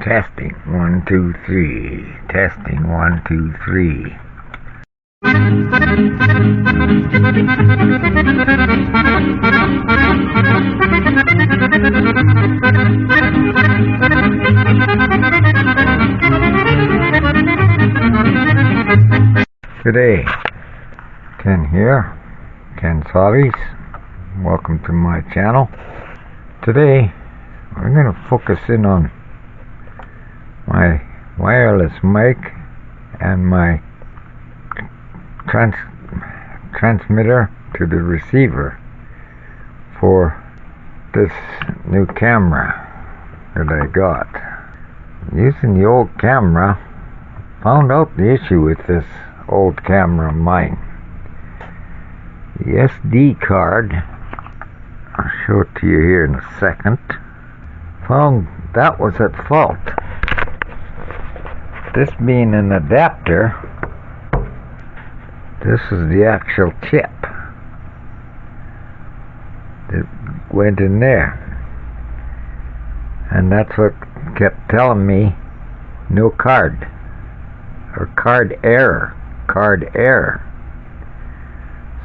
Testing 1 2 3. Testing 1 2 3. Today, Ken here, Ken Hobbies. Welcome to my channel. Today, I'm going to focus in on my wireless mic and my transmitter to the receiver for this new camera that I got. Using the old camera, found out the issue with this old camera of mine. The SD card, I'll show it to you here in a second, found that was at fault. This being an adapter, this is the actual chip that went in there, and that's what kept telling me no card, or card error.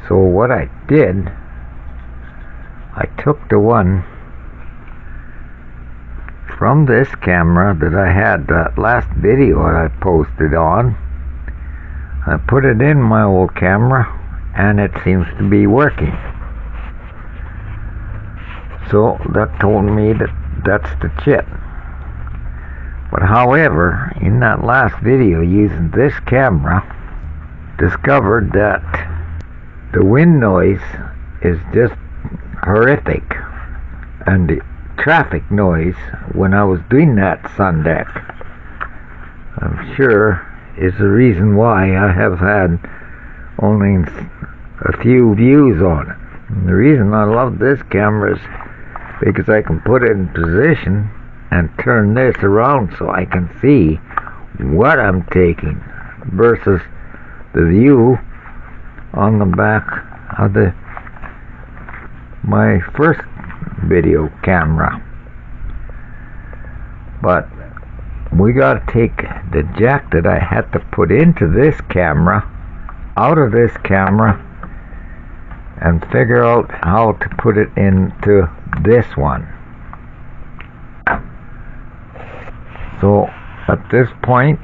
So what I did, I took the one from this camera that I had that last video I posted on. I put it in my old camera and it seems to be working. So that told me that that's the chip. But however, in that last video using this camera, discovered that the wind noise is just horrific, and the traffic noise when I was doing that sun deck, I'm sure, is the reason why I have had only a few views on it. And the reason I love this camera is because I can put it in position and turn this around so I can see what I'm taking versus the view on the back of my first video camera. But we got to take the jack that I had to put into this camera out of this camera and figure out how to put it into this one. So at this point,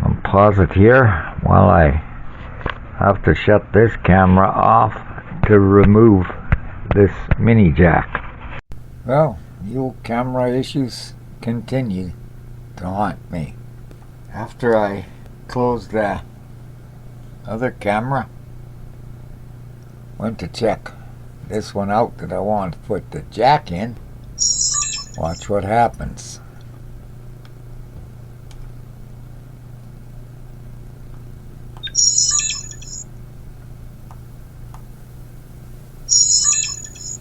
I'll pause it here while I have to shut this camera off to remove this mini jack. Well, the old camera issues continue to haunt me. After I closed the other camera, went to check this one out that I want to put the jack in. Watch what happens.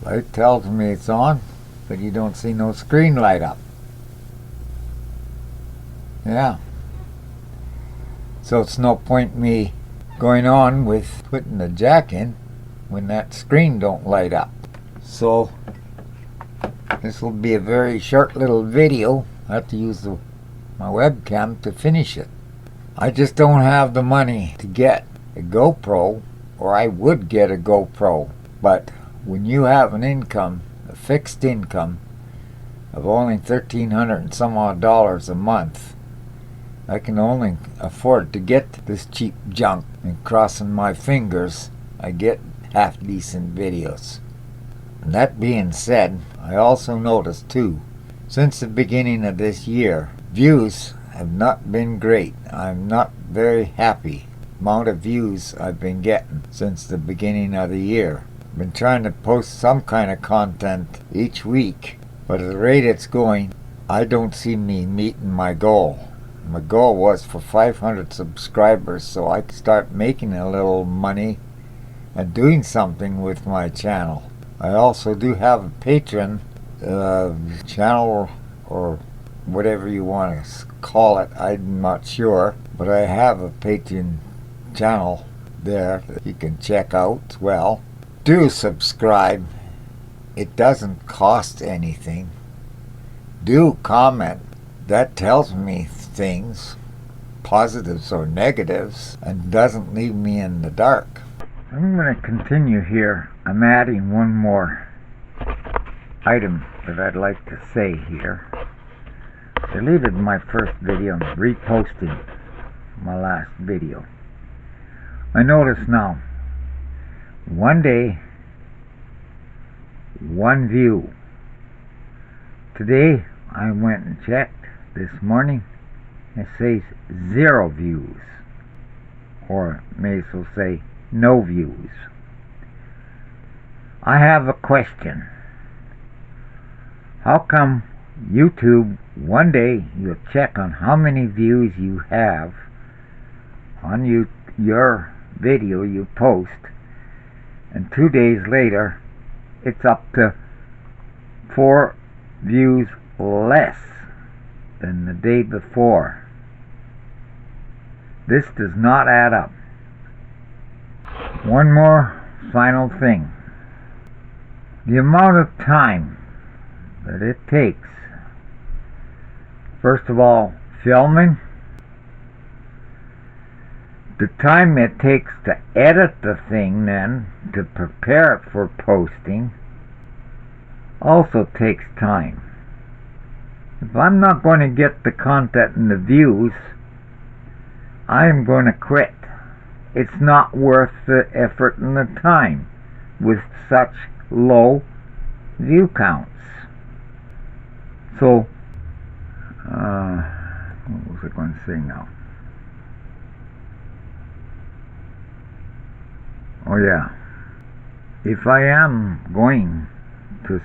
Light tells me it's on, but you don't see no screen light up. Yeah. So it's no point me going on with putting the jack in when that screen don't light up. So this will be a very short little video. I have to use my webcam to finish it. I just don't have the money to get a GoPro, or I would get a GoPro, but when you have an income, a fixed income of only $1,300 and some odd dollars a month, I can only afford to get this cheap junk, and crossing my fingers I get half decent videos. And that being said, I also noticed too, since the beginning of this year, views have not been great. I'm not very happy amount of views I've been getting since the beginning of the year. I've been trying to post some kind of content each week, but at the rate it's going, I don't see me meeting my goal. My goal was for 500 subscribers so I could start making a little money and doing something with my channel. I also do have a Patreon channel, or whatever you want to call it, I'm not sure, but I have a Patreon channel there that you can check out. Well, do subscribe. It doesn't cost anything. Do comment. that tells me things, positives or negatives, and doesn't leave me in the dark. I'm going to continue here. I'm adding one more item that I'd like to say here. Deleted my first video and reposting my last video. I notice now, one day, one view. Today I went and checked this morning. It says 0 views, or may as well say no views. I have a question. How come YouTube, one day you'll check on how many views you have on your video you post, and 2 days later it's up to 4 views less than the day before? This does not add up. One more final thing. The amount of time that it takes, first of all, filming, the time it takes to edit the thing, then to prepare it for posting, also takes time. If I'm not going to get the content and the views, I'm going to quit. It's not worth the effort and the time with such low view counts. So, what was I going to say now? Oh yeah, if I am going to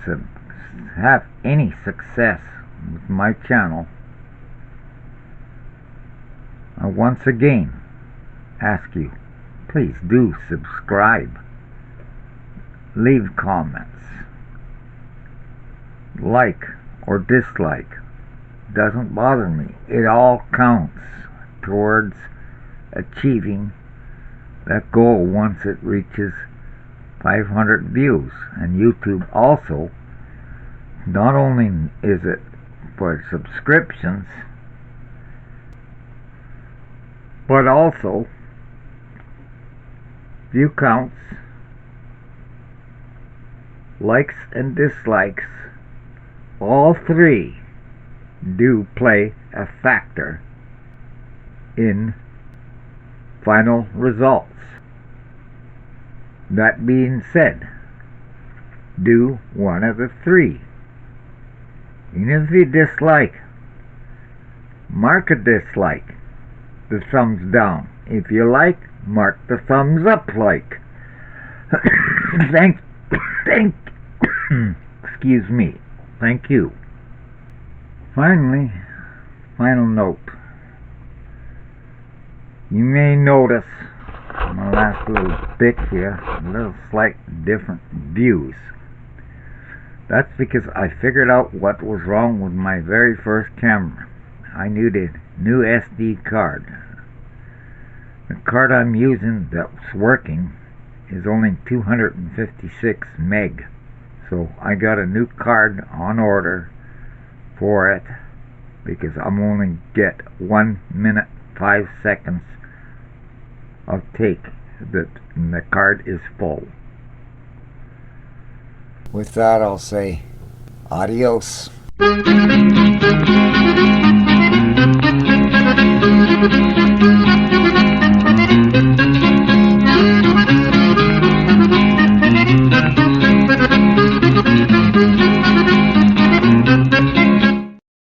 have any success with my channel, I once again ask you, please do subscribe, leave comments, like or dislike. Doesn't bother me. It all counts towards achieving that goal once it reaches 500 views. And YouTube also, not only is it for subscriptions, but also view counts, likes and dislikes, all three do play a factor in final results. That being said, do one of the three. Even if you dislike, mark a dislike, the thumbs down. If you like, mark the thumbs up like. Excuse me. Thank you. Finally, final note. You may notice in the last little bit here, a little slight different views. That's because I figured out what was wrong with my very first camera. I needed a new SD card. The card I'm using that's working is only 256 meg. So I got a new card on order for it because I'm only get 1 minute 5 seconds of take that the card is full. With that, I'll say adios.